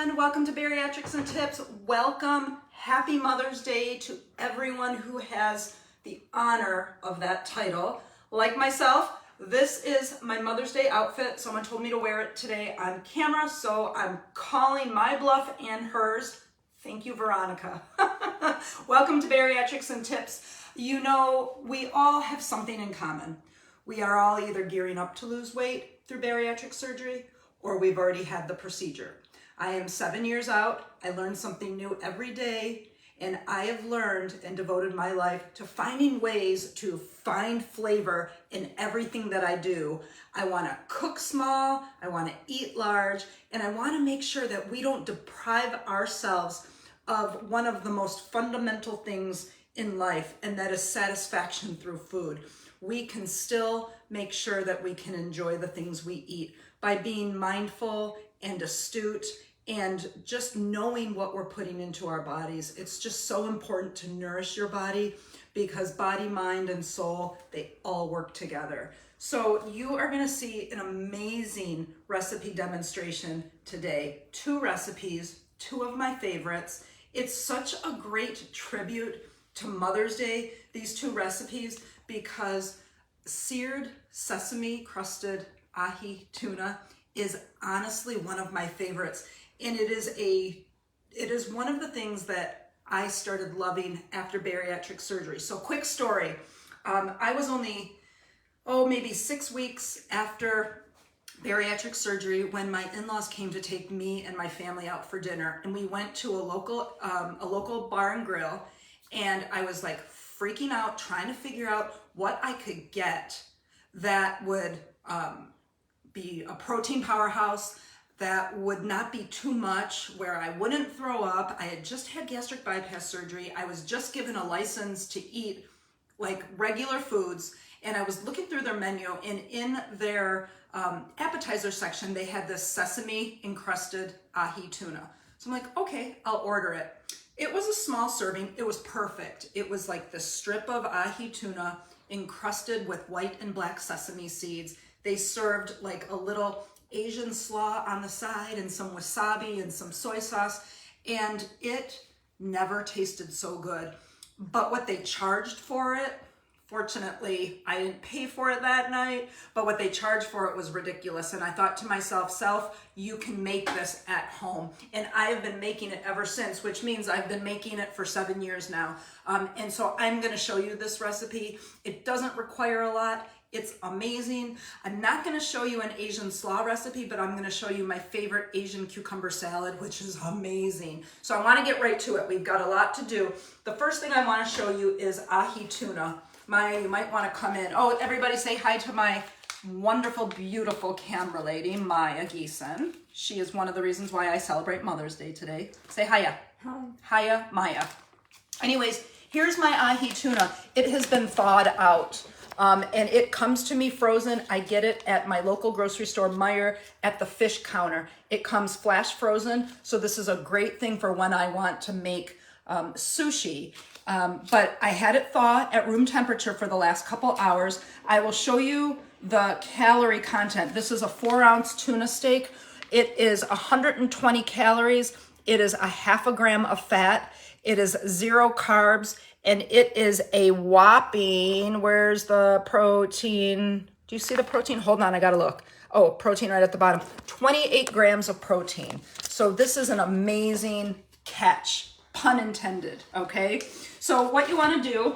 everyone. Welcome to BariaTricks and Tips. Welcome. Happy Mother's Day to everyone who has the honor of that title. Like myself, this is my Mother's Day outfit. Someone told me to wear it today on camera, so I'm calling my bluff and hers. Thank you, Veronica. Welcome to BariaTricks and Tips. You know, we all have something in common. We are all either gearing up to lose weight through bariatric surgery, or we've already had the procedure. I am 7 years out. I learn something new every day, and I have learned and devoted my life to finding ways to find flavor in everything that I do. I want to cook small, I want to eat large, and I want to make sure that we don't deprive ourselves of one of the most fundamental things in life, and that is satisfaction through food. We can still make sure that we can enjoy the things we eat by being mindful and astute and just knowing what we're putting into our bodies. It's just so important to nourish your body because body, mind, and soul, they all work together. So you are gonna see an amazing recipe demonstration today. 2 recipes, 2 of my favorites. It's such a great tribute to Mother's Day, these 2 recipes, because seared sesame crusted ahi tuna is honestly one of my favorites. And it is one of the things that I started loving after bariatric surgery. So quick story, I was only, maybe 6 weeks after bariatric surgery when my in-laws came to take me and my family out for dinner. And we went to a local bar and grill, and I was like freaking out, trying to figure out what I could get that would be a protein powerhouse, that would not be too much, where I wouldn't throw up. I had just had gastric bypass surgery. I was just given a license to eat like regular foods, and I was looking through their menu, and in their appetizer section, they had this Sesame Encruted Ahi Tuna. So I'm like, okay, I'll order it. It was a small serving. It was perfect. It was like the strip of ahi tuna encrusted with white and black sesame seeds. They served like a little Asian slaw on the side and some wasabi and some soy sauce, and it never tasted so good. But what they charged for it, fortunately, I didn't pay for it that night, but what they charged for it was ridiculous. And I thought to myself, you can make this at home. And I have been making it ever since, which means I've been making it for 7 years now. And so I'm gonna show you this recipe. It doesn't require a lot. It's amazing. I'm not gonna show you an Asian slaw recipe, but I'm gonna show you my favorite Asian cucumber salad, which is amazing. So I wanna get right to it. We've got a lot to do. The first thing I wanna show you is ahi tuna. You might wanna come in. Oh, everybody say hi to my wonderful, beautiful camera lady, Maya Geeson. She is one of the reasons why I celebrate Mother's Day today. Say hiya. Hi. Hiya, Maya. Anyways, here's my ahi tuna. It has been thawed out. And it comes to me frozen. I get it at my local grocery store, Meijer, at the fish counter. It comes flash frozen, so this is a great thing for when I want to make sushi. But I had it thaw at room temperature for the last couple hours. I will show you the calorie content. This is a 4-ounce tuna steak. It is 120 calories. It is a half a gram of fat. It is 0 carbs. And it is a whopping, where's the protein? Do you see the protein? Hold on, I gotta look. Oh, protein right at the bottom. 28 grams of protein. So this is an amazing catch, pun intended, okay? So what you wanna do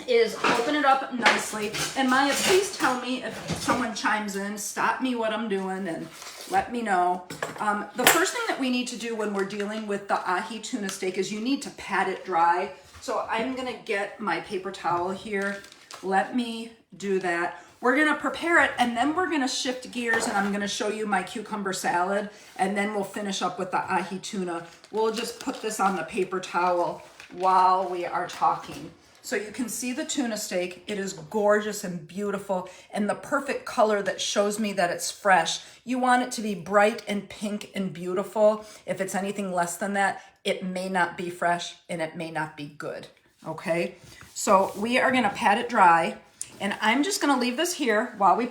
is open it up nicely. And Maya, please tell me if someone chimes in, stop me what I'm doing and let me know. The first thing that we need to do when we're dealing with the ahi tuna steak is you need to pat it dry. So I'm gonna get my paper towel here. Let me do that. We're gonna prepare it, and then we're gonna shift gears, and I'm gonna show you my cucumber salad, and then we'll finish up with the ahi tuna. We'll just put this on the paper towel while we are talking. So you can see the tuna steak. It is gorgeous and beautiful, and the perfect color that shows me that it's fresh. You want it to be bright and pink and beautiful. If it's anything less than that, it may not be fresh and it may not be good, okay? So we are gonna pat it dry, and I'm just gonna leave this here while we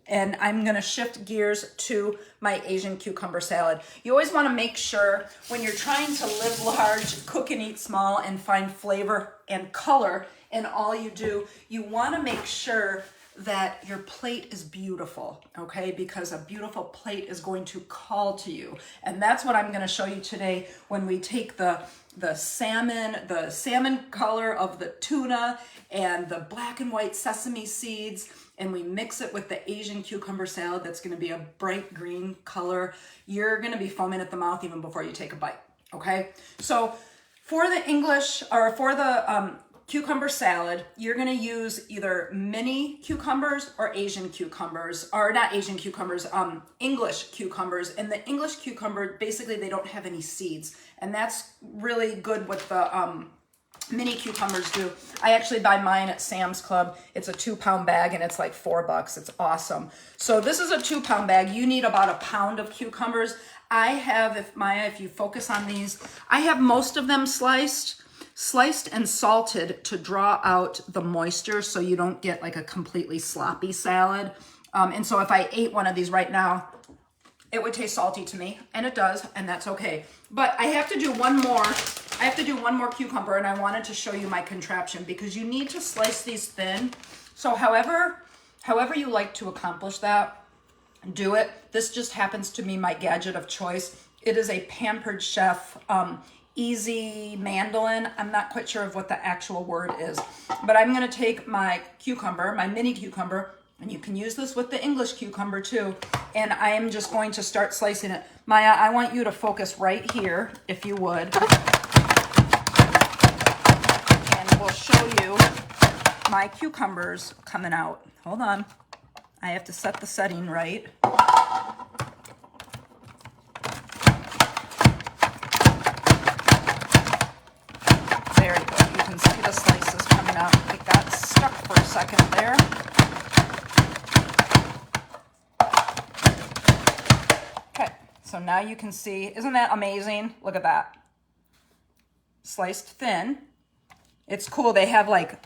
and I'm gonna shift gears to my Asian cucumber salad. You always wanna make sure when you're trying to live large, cook and eat small, and find flavor and color in all you do, you wanna make sure that your plate is beautiful, okay? Because a beautiful plate is going to call to you. And that's what I'm gonna show you today when we take the salmon color of the tuna and the black and white sesame seeds, and we mix it with the Asian cucumber salad that's gonna be a bright green color. You're gonna be foaming at the mouth even before you take a bite, okay? So for the cucumber salad, you're gonna use either mini cucumbers or Asian cucumbers, or not Asian cucumbers, English cucumbers. And the English cucumber, basically they don't have any seeds. And that's really good what the mini cucumbers do. I actually buy mine at Sam's Club. It's a 2-pound bag and it's like $4. It's awesome. So this is a 2-pound bag. You need about a pound of cucumbers. I have, if you focus on these, I have most of them sliced and salted to draw out the moisture so you don't get like a completely sloppy salad. And so if I ate one of these right now, it would taste salty to me, and it does, and that's okay. But I have to do one more. I have to do one more cucumber, and I wanted to show you my contraption because you need to slice these thin. So however you like to accomplish that, do it. This just happens to be my gadget of choice. It is a Pampered Chef easy mandolin. I'm not quite sure of what the actual word is, but I'm gonna take my cucumber, my mini cucumber, and you can use this with the English cucumber too, and I am just going to start slicing it. Maya, I want you to focus right here, if you would, and we'll show you my cucumbers coming out. Hold on, I have to set the setting right. Very good. You can see the slices coming out. It got stuck for a second there. Okay, so now you can see, isn't that amazing? Look at that. Sliced thin. It's cool. They have like,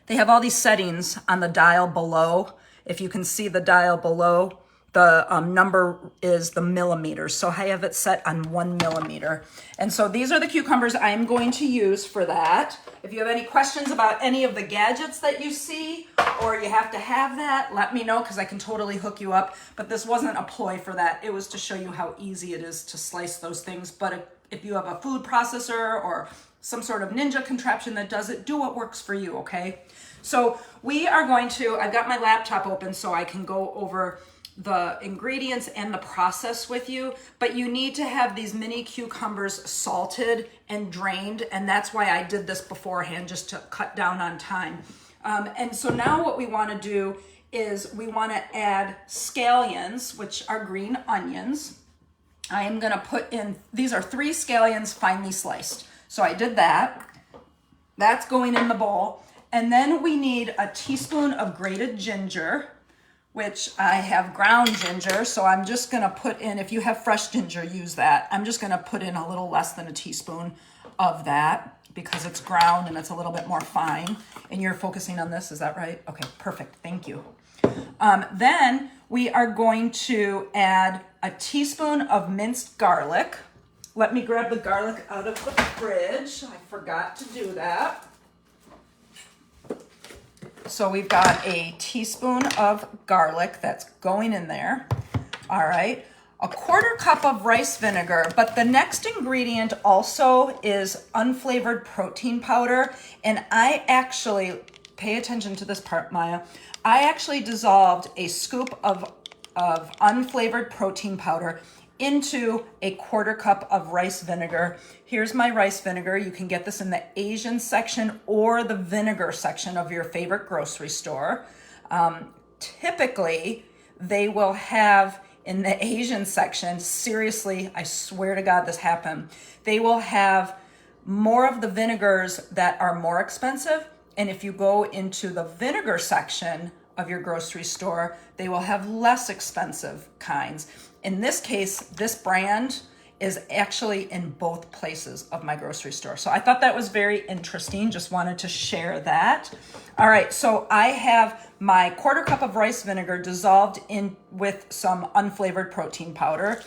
they have all these settings on the dial below. If you can see the dial below, the number is the millimeters. So I have it set on 1 millimeter. And so these are the cucumbers I'm going to use for that. If you have any questions about any of the gadgets that you see, or you have to have that, let me know because I can totally hook you up. But this wasn't a ploy for that. It was to show you how easy it is to slice those things. But if you have a food processor or some sort of ninja contraption that does it, do what works for you, okay? So we are going to, I've got my laptop open so I can go over the ingredients and the process with you, but you need to have these mini cucumbers salted and drained, and that's why I did this beforehand, just to cut down on time. And so now what we want to do is we want to add scallions, which are green onions. I am going to put in, these are 3 scallions finely sliced. So I did that. That's going in the bowl. And then we need a teaspoon of grated ginger, which I have ground ginger, so I'm just gonna put in, if you have fresh ginger, use that. I'm just gonna put in a little less than a teaspoon of that because it's ground and it's a little bit more fine. And you're focusing on this, is that right? Okay, perfect, thank you. Then we are going to add a teaspoon of minced garlic. Let me grab the garlic out of the fridge. I forgot to do that. So we've got a teaspoon of garlic that's going in there. All right, a 1/4 cup of rice vinegar, but the next ingredient also is unflavored protein powder. And I actually, pay attention to this part, Maya, I actually dissolved a scoop of unflavored protein powder into a 1/4 cup of rice vinegar. Here's my rice vinegar. You can get this in the Asian section or the vinegar section of your favorite grocery store. Typically, they will have in the Asian section, seriously, I swear to God this happened, they will have more of the vinegars that are more expensive. And if you go into the vinegar section of your grocery store, they will have less expensive kinds. In this case, this brand is actually in both places of my grocery store. So I thought that was very interesting. Just wanted to share that. All right, so I have my 1/4 cup of rice vinegar dissolved in with some unflavored protein powder.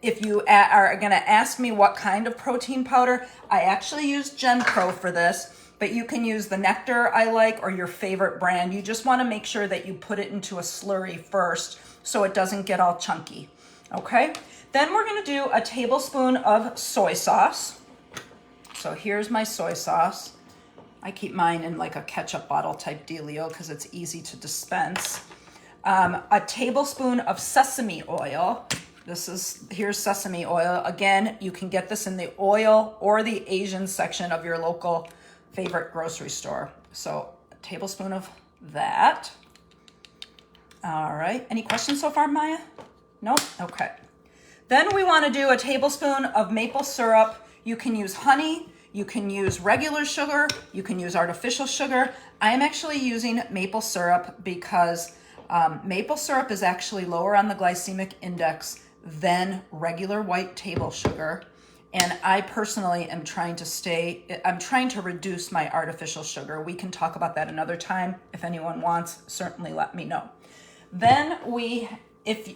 If you are going to ask me what kind of protein powder, I actually use Gen Pro for this, but you can use the Nectar I like or your favorite brand. You just want to make sure that you put it into a slurry first so it doesn't get all chunky. Okay, then we're going to do a tablespoon of soy sauce. So here's my soy sauce. I keep mine in like a ketchup bottle type dealio because it's easy to dispense. A tablespoon of sesame oil. Here's sesame oil. Again, you can get this in the oil or the Asian section of your local favorite grocery store. So a tablespoon of that. All right, any questions so far, Maya? Nope, okay. Then we want to do a tablespoon of maple syrup. You can use honey, you can use regular sugar, you can use artificial sugar. I am actually using maple syrup because maple syrup is actually lower on the glycemic index than regular white table sugar. And I personally am trying to reduce my artificial sugar. We can talk about that another time. If anyone wants, certainly let me know. Then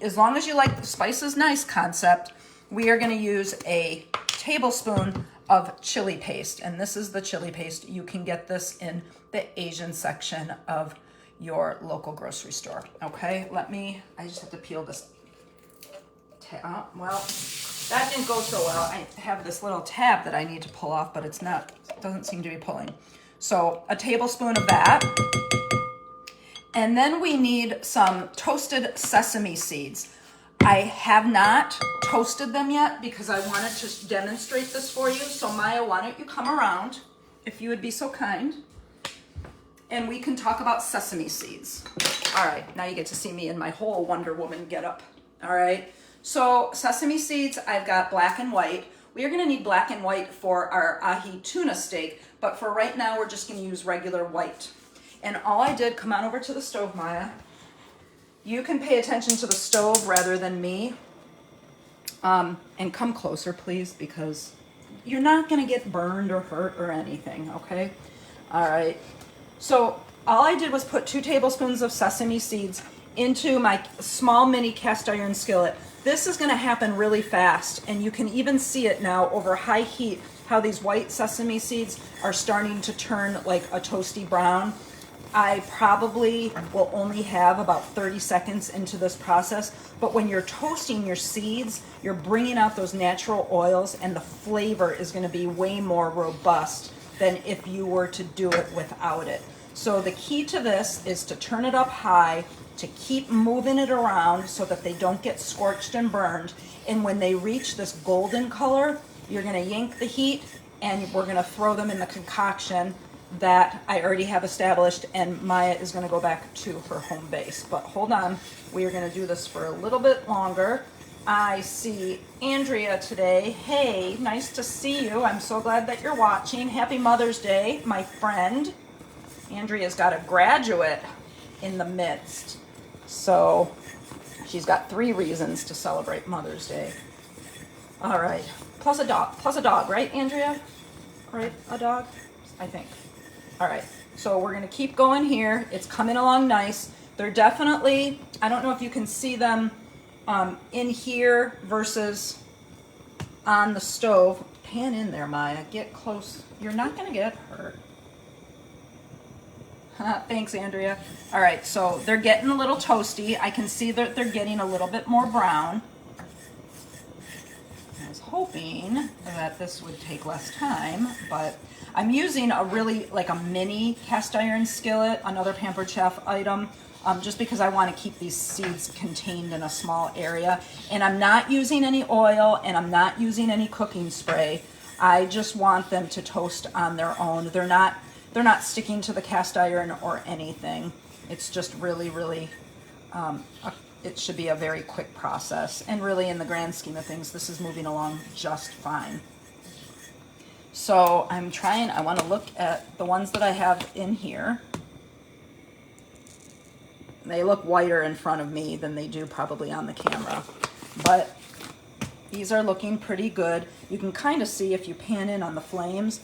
as long as you like the spices nice concept, we are going to use a tablespoon of chili paste. And this is the chili paste. You can get this in the Asian section of your local grocery store. Okay, I just have to peel this. Well, that didn't go so well. I have this little tab that I need to pull off, but it doesn't seem to be pulling. So a tablespoon of that. And then we need some toasted sesame seeds. I have not toasted them yet because I wanted to demonstrate this for you. So Maya, why don't you come around, if you would be so kind, and we can talk about sesame seeds. All right, now you get to see me in my whole Wonder Woman getup. All right, so sesame seeds, I've got black and white. We are gonna need black and white for our ahi tuna steak, but for right now, we're just gonna use regular white. And all I did, come on over to the stove, Maya. You can pay attention to the stove rather than me. And come closer, please, because you're not gonna get burned or hurt or anything, okay? All right, so all I did was put 2 tablespoons of sesame seeds into my small mini cast iron skillet. This is gonna happen really fast, and you can even see it now over high heat, how these white sesame seeds are starting to turn like a toasty brown. I probably will only have about 30 seconds into this process, but when you're toasting your seeds, you're bringing out those natural oils, and the flavor is going to be way more robust than if you were to do it without it. So the key to this is to turn it up high, to keep moving it around so that they don't get scorched and burned. And when they reach this golden color, you're going to yank the heat, and we're going to throw them in the concoction that I already have established, and Maya is going to go back to her home base. But hold on, we are going to do this for a little bit longer. I see Andrea today. Hey, nice to see you. I'm so glad that you're watching. Happy Mother's Day, my friend. Andrea's got a graduate in the midst, so she's got 3 reasons to celebrate Mother's Day. All right, plus a dog, right, Andrea? Right, a dog, I think. All right, so we're gonna keep going here. It's coming along nice. They're definitely, I don't know if you can see them in here versus on the stove. Pan in there, Maya, get close. You're not gonna get hurt. Thanks, Andrea. All right, so they're getting a little toasty. I can see that they're getting a little bit more brown. I was hoping that this would take less time, but I'm using a mini cast iron skillet, another Pampered Chef item, just because I want to keep these seeds contained in a small area. And I'm not using any oil, and I'm not using any cooking spray. I just want them to toast on their own. They're not sticking to the cast iron or anything. It's just really, it should be a very quick process. And really, in the grand scheme of things, this is moving along just fine. So I want to look at the ones that I have in here. They look whiter in front of me than they do probably on the camera. But these are looking pretty good. You can kind of see if you pan in on the flames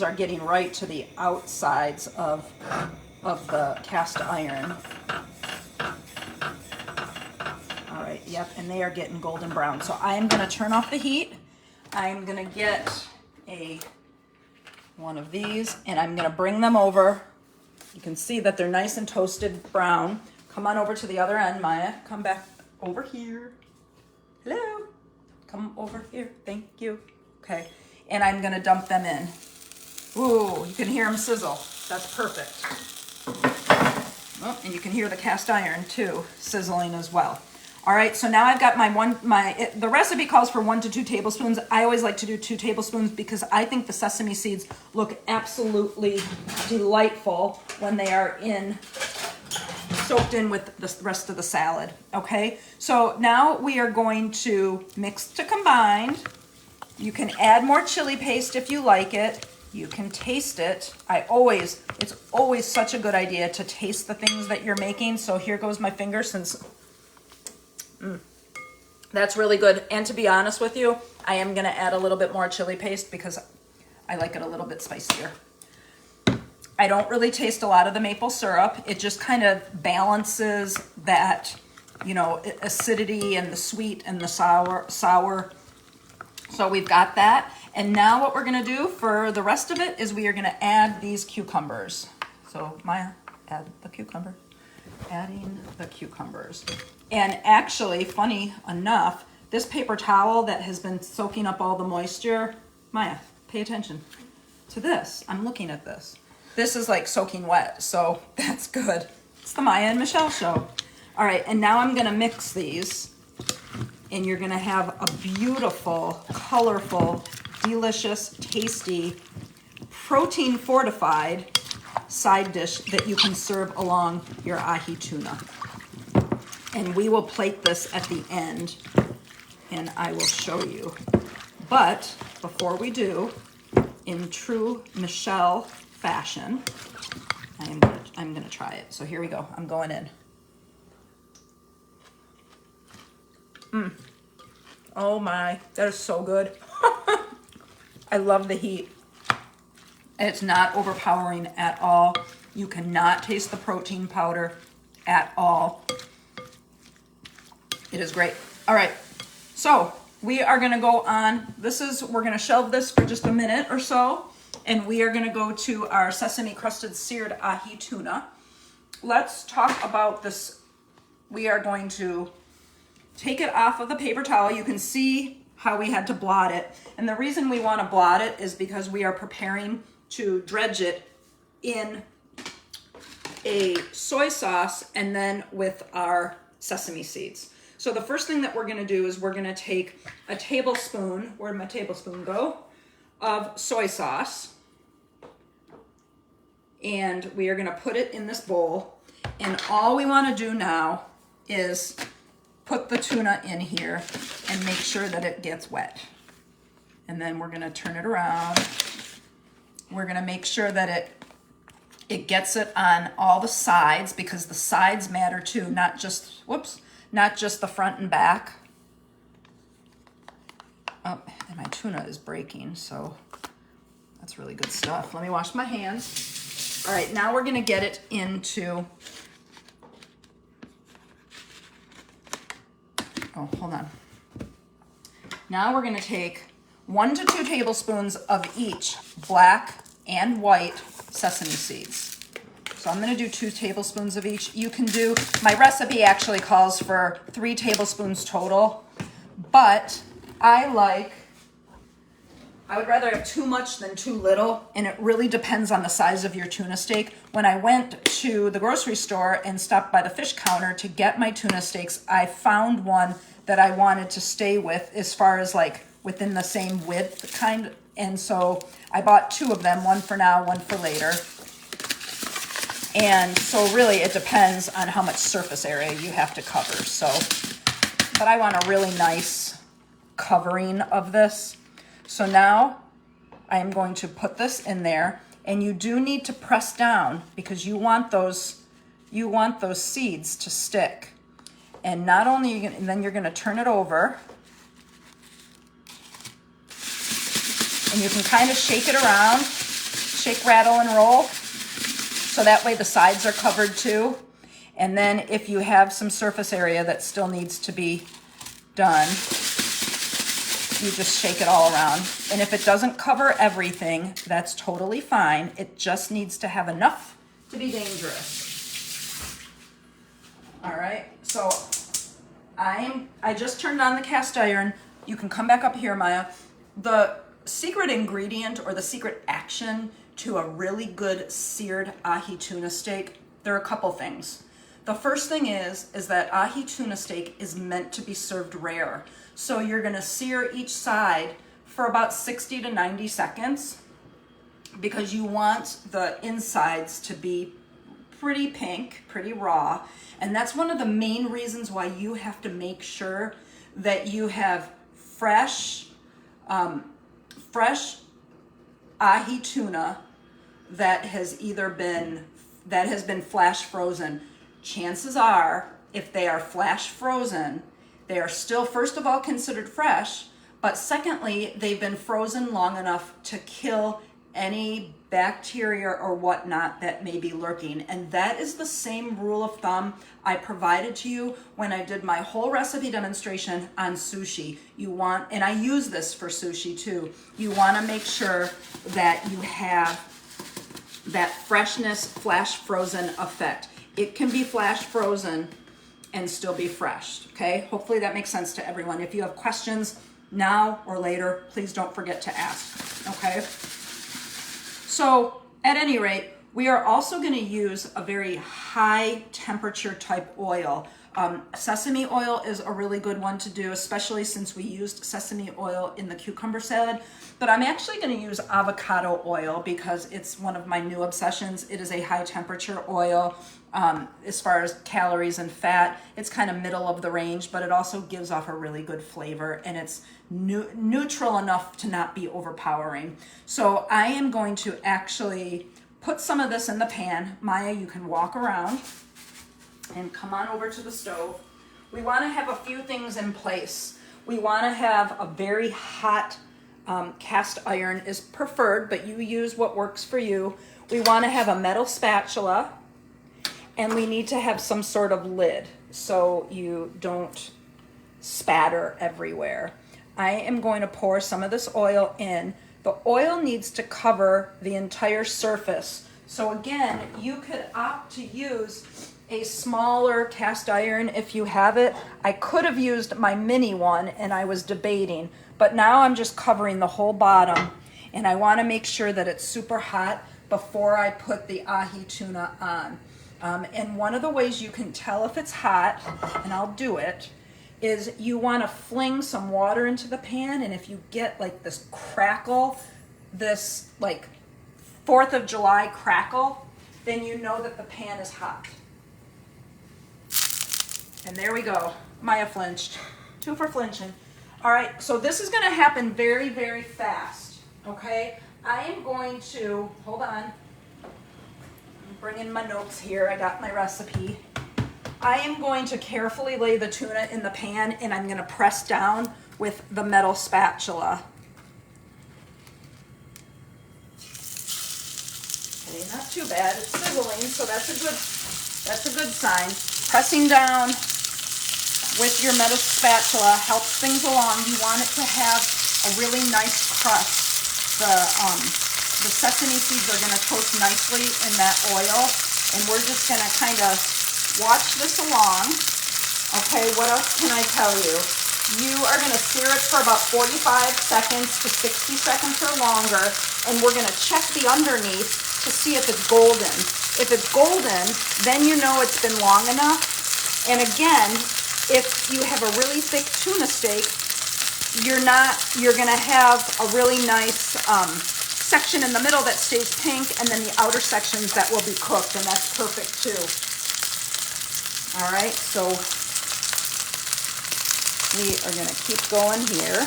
are getting right to the outsides of the cast iron. All right, yep, and they are getting golden brown. So I am gonna turn off the heat. I'm gonna get one of these and I'm gonna bring them over. You can see that they're nice and toasted brown. Come on over to the other end, Maya. Come back over here. Hello. Come over here. Thank you. Okay. And I'm going to dump them in. Ooh, you can hear them sizzle. That's perfect. Oh, and you can hear the cast iron too sizzling as well. All right, so now I've got the recipe calls for 1 to 2 tablespoons. I always like to do 2 tablespoons because I think the sesame seeds look absolutely delightful when they are soaked in with the rest of the salad, okay? So now we are going to mix to combine. You can add more chili paste if you like it. You can taste it. It's always such a good idea to taste the things that you're making. So here goes my finger since... That's really good. And to be honest with you, I am going to add a little bit more chili paste because I like it a little bit spicier. I don't really taste a lot of the maple syrup. It just kind of balances that, you know, acidity and the sweet and the sour. So we've got that. And now what we're going to do for the rest of it is we are going to add these cucumbers. So Maya, add the cucumber. Adding the cucumbers. And actually, funny enough, this paper towel that has been soaking up all the moisture, Maya, pay attention to this. I'm looking at this. This is like soaking wet, so that's good. It's the Maya and Michelle show. All right, and now I'm gonna mix these, and you're gonna have a beautiful, colorful, delicious, tasty, protein fortified side dish that you can serve along your ahi tuna. And we will plate this at the end and I will show you. But before we do, in true Michelle fashion, I'm gonna try it. So here we go, I'm going in. Oh my, that is so good. I love the heat. It's not overpowering at all. You cannot taste the protein powder at all. It is great. All right, so we are gonna go on. We're gonna shelve this for just a minute or so, and we are gonna go to our Sesame Encruted Seared Ahi Tuna. Let's talk about this. We are going to take it off of the paper towel. You can see how we had to blot it. And the reason we wanna blot it is because we are preparing to dredge it in a soy sauce and then with our sesame seeds. So the first thing that we're gonna do is we're gonna take a tablespoon, where'd my tablespoon go, of soy sauce. And we are gonna put it in this bowl. And all we wanna do now is put the tuna in here and make sure that it gets wet. And then we're gonna turn it around. We're gonna make sure that it gets it on all the sides because the sides matter too, not just the front and back. Oh, and my tuna is breaking, so that's really good stuff. Let me wash my hands. All right, now we're gonna get it into, oh, hold on. Now we're gonna take 1 to 2 tablespoons of each black and white sesame seeds. So I'm gonna do 2 tablespoons of each. You can do, my recipe actually calls for 3 tablespoons total, but I would rather have too much than too little, and it really depends on the size of your tuna steak. When I went to the grocery store and stopped by the fish counter to get my tuna steaks, I found one that I wanted to stay with as far as like within the same width kind, and so I bought 2 of them, one for now, one for later. And so really it depends on how much surface area you have to cover. So, but I want a really nice covering of this. So now I am going to put this in there, and you do need to press down because you want those seeds to stick. And not only, then you're gonna turn it over And you can kind of shake it around, shake, rattle, and roll. So that way the sides are covered too. And then if you have some surface area that still needs to be done, you just shake it all around. And if it doesn't cover everything, that's totally fine. It just needs to have enough to be dangerous. All right, so I just turned on the cast iron. You can come back up here, Maya. The secret ingredient or the secret action to a really good seared ahi tuna steak, there are a couple things. The first thing is that ahi tuna steak is meant to be served rare. So you're gonna sear each side for about 60 to 90 seconds because you want the insides to be pretty pink, pretty raw. And that's one of the main reasons why you have to make sure that you have fresh ahi tuna that has been flash frozen. Chances are, if they are flash frozen, they are still, first of all, considered fresh, but secondly, they've been frozen long enough to kill any bacteria or whatnot that may be lurking. And that is the same rule of thumb I provided to you when I did my whole recipe demonstration on sushi. And I use this for sushi too. You want to make sure that you have that freshness, flash frozen effect. It can be flash frozen and still be fresh, okay? Hopefully that makes sense to everyone. If you have questions now or later, please don't forget to ask, okay? So at any rate, we are also gonna use a very high temperature type oil. Sesame oil is a really good one to do, especially since we used sesame oil in the cucumber salad. But I'm actually gonna use avocado oil because it's one of my new obsessions. It is a high temperature oil. As far as calories and fat, it's kind of middle of the range, but it also gives off a really good flavor, and it's neutral enough to not be overpowering. So I am going to actually put some of this in the pan. Maya, you can walk around and come on over to the stove. We want to have a few things in place. We want to have a very hot cast iron is preferred, but you use what works for you. We want to have a metal spatula, and we need to have some sort of lid so you don't spatter everywhere. I am going to pour some of this oil in. The oil needs to cover the entire surface. So again, you could opt to use a smaller cast iron if you have it. I could have used my mini one, and I was debating, but now I'm just covering the whole bottom, and I want to make sure that it's super hot before I put the ahi tuna on. And one of the ways you can tell if it's hot, and I'll do it, is you want to fling some water into the pan, and if you get like this crackle, this like 4th of July crackle, then you know that the pan is hot. And there we go. Maya flinched. 2 for flinching. All right, so this is going to happen very, very fast, okay? I am going to, hold on. Bring in my notes here. I got my recipe. I am going to carefully lay the tuna in the pan, and I'm going to press down with the metal spatula. Okay, not too bad. It's sizzling, so that's a good sign. Pressing down with your metal spatula helps things along. You want it to have a really nice crust. The sesame seeds are going to toast nicely in that oil, and we're just going to kind of watch this along. Okay, what else can I tell you? You are going to sear it for about 45 seconds to 60 seconds or longer, and we're going to check the underneath to see if it's golden. If it's golden, then you know it's been long enough. And again, if you have a really thick tuna steak, you're going to have a really nice section in the middle that stays pink, and then the outer sections that will be cooked, and that's perfect too. All right, so we are going to keep going here.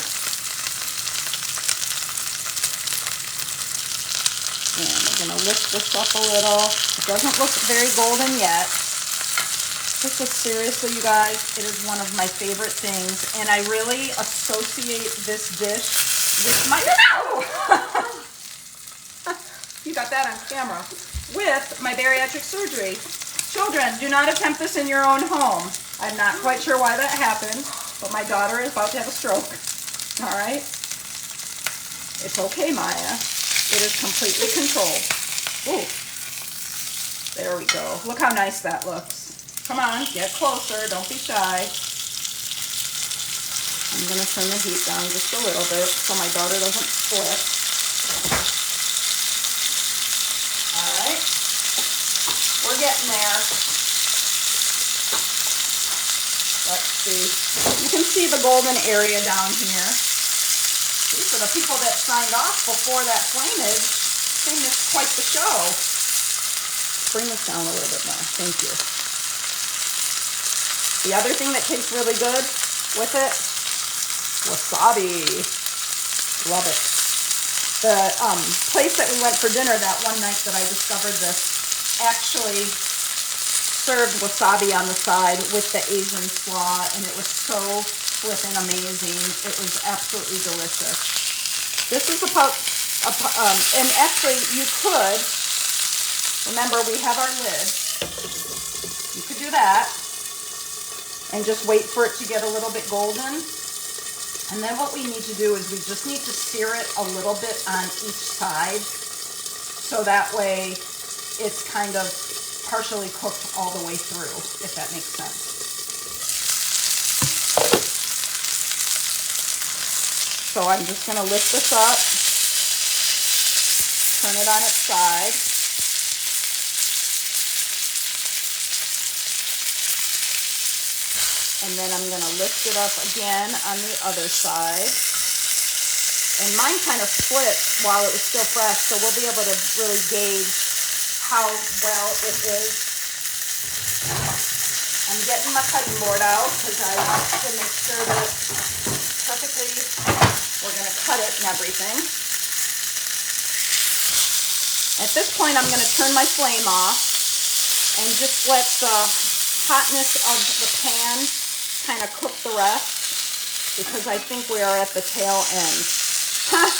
And we're going to lift this up a little. It doesn't look very golden yet. This is seriously, you guys, it is one of my favorite things, and I really associate this dish with my, you got that on camera, with my bariatric surgery. Children, do not attempt this in your own home. I'm not quite sure why that happened, but my daughter is about to have a stroke. All right? It's okay, Maya. It is completely controlled. Ooh. There we go. Look how nice that looks. Come on, get closer. Don't be shy. I'm going to turn the heat down just a little bit so my daughter doesn't flip. All right. We're getting there. Let's see. You can see the golden area down here. These are the people that signed off before that flameage. I think it's quite the show. Bring this down a little bit more. Thank you. The other thing that tastes really good with it, wasabi. Love it. The place that we went for dinner that one night that I discovered this actually served wasabi on the side with the Asian slaw, and it was so flippin' amazing. It was absolutely delicious. This is and actually you could, remember we have our lid, you could do that and just wait for it to get a little bit golden. And then what we need to do is we just need to sear it a little bit on each side, so that way it's kind of partially cooked all the way through, if that makes sense. So I'm just going to lift this up, turn it on its side. And then I'm going to lift it up again on the other side. And mine kind of split while it was still fresh, so we'll be able to really gauge how well it is. I'm getting my cutting board out because I want to make sure that it's perfectly, we're going to cut it and everything. At this point, I'm going to turn my flame off and just let the hotness of the pan kind of cook the rest, because I think we are at the tail end.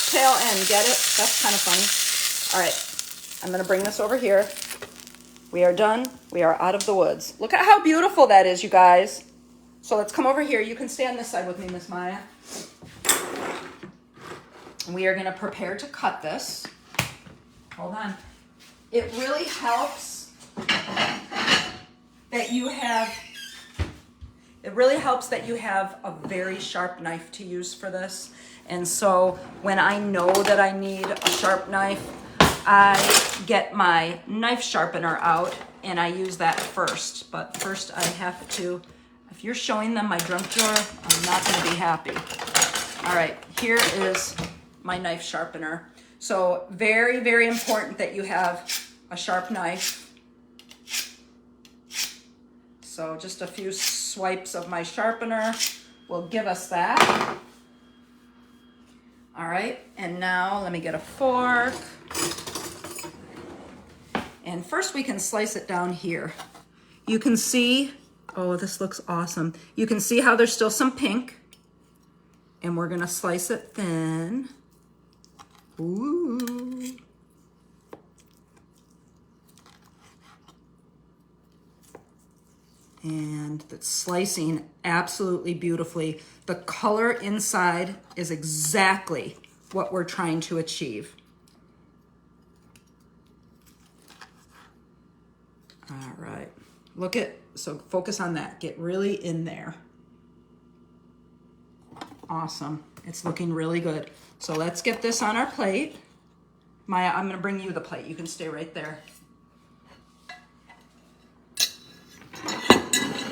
Tail end, get it? That's kind of funny. All right, I'm going to bring this over here. We are done. We are out of the woods. Look at how beautiful that is, you guys. So let's come over here. You can stay on this side with me, Miss Maya. We are going to prepare to cut this. Hold on. It really helps that you have a very sharp knife to use for this. And so when I know that I need a sharp knife, I get my knife sharpener out and I use that first. But first I have to, if you're showing them my junk drawer, I'm not going to be happy. All right, here is my knife sharpener. So very, very important that you have a sharp knife. So just a few swipes of my sharpener will give us that. All right, and now let me get a fork. And first we can slice it down here. You can see, oh, this looks awesome. You can see how there's still some pink, and we're gonna slice it thin. Ooh. And it's slicing absolutely beautifully. The color inside is exactly what we're trying to achieve. All right, look at, so focus on that. Get really in there. Awesome, it's looking really good. So let's get this on our plate. Maya, I'm gonna bring you the plate. You can stay right there.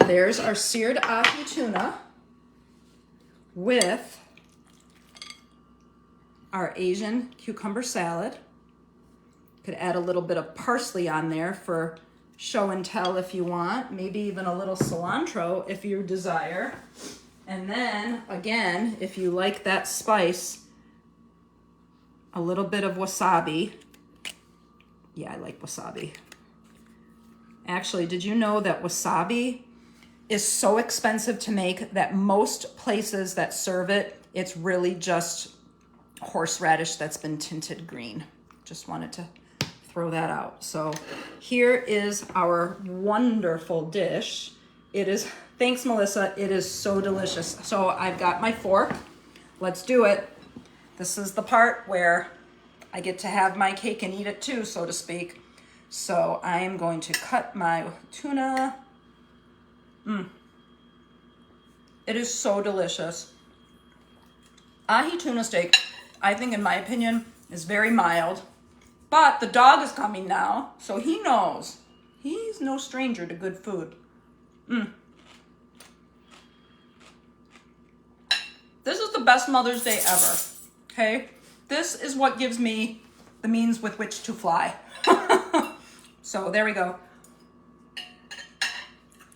There's our seared ahi tuna with our Asian cucumber salad. Could add a little bit of parsley on there for show and tell if you want, maybe even a little cilantro if you desire. And then again, if you like that spice, a little bit of wasabi. Yeah, I like wasabi. Actually, did you know that wasabi is so expensive to make that most places that serve it, it's really just horseradish that's been tinted green. Just wanted to throw that out. So here is our wonderful dish. It is, thanks Melissa, it is so delicious. So I've got my fork. Let's do it. This is the part where I get to have my cake and eat it too, so to speak. So I am going to cut my tuna. It is so delicious. Ahi tuna steak, I think in my opinion, is very mild. But the dog is coming now, so he knows. He's no stranger to good food. This is the best Mother's Day ever, okay? This is what gives me the means with which to fly. So there we go.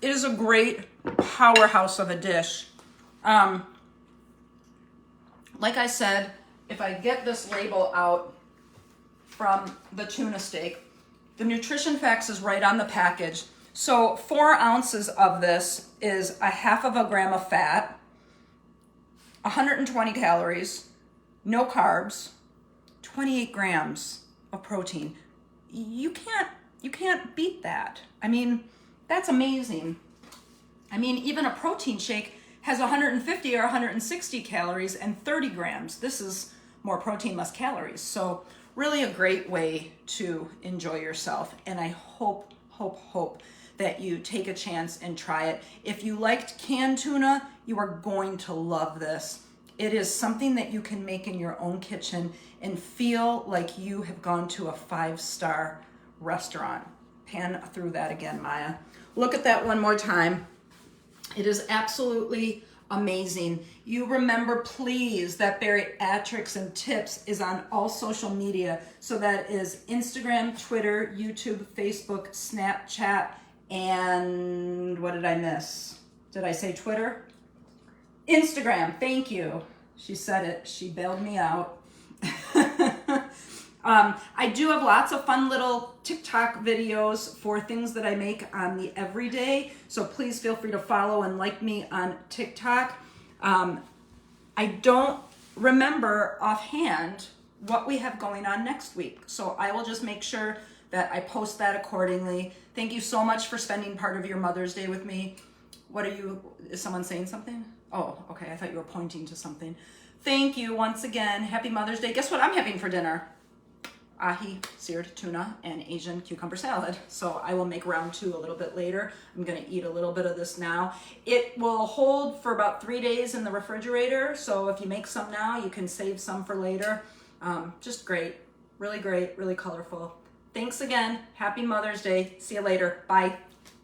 It is a great powerhouse of a dish. Like I said, if I get this label out from the tuna steak, the nutrition facts is right on the package. So 4 ounces of this is 1/2 gram of fat, 120 calories, no carbs, 28 grams of protein. You can't beat that. I mean, that's amazing. I mean, even a protein shake has 150 or 160 calories and 30 grams. This is more protein, less calories. So really a great way to enjoy yourself. And I hope that you take a chance and try it. If you liked canned tuna, you are going to love this. It is something that you can make in your own kitchen and feel like you have gone to a 5-star restaurant. Pan through that again, Maya. Look at that one more time. It is absolutely amazing. You remember, please, that BariaTricks and Tips is on all social media. So that is Instagram, Twitter, YouTube, Facebook, Snapchat, and what did I miss? Did I say Twitter? Instagram, thank you. She said it, she bailed me out. I do have lots of fun little TikTok videos for things that I make on the everyday. So please feel free to follow and like me on TikTok. I don't remember offhand what we have going on next week. So I will just make sure that I post that accordingly. Thank you so much for spending part of your Mother's Day with me. Is someone saying something? Oh, okay, I thought you were pointing to something. Thank you once again. Happy Mother's Day. Guess what I'm having for dinner? Ahi seared tuna and Asian cucumber salad. So I will make round 2 a little bit later. I'm gonna eat a little bit of this now. It will hold for about 3 days in the refrigerator. So if you make some now, you can save some for later. Just great, really colorful. Thanks again. Happy Mother's Day. See you later. Bye.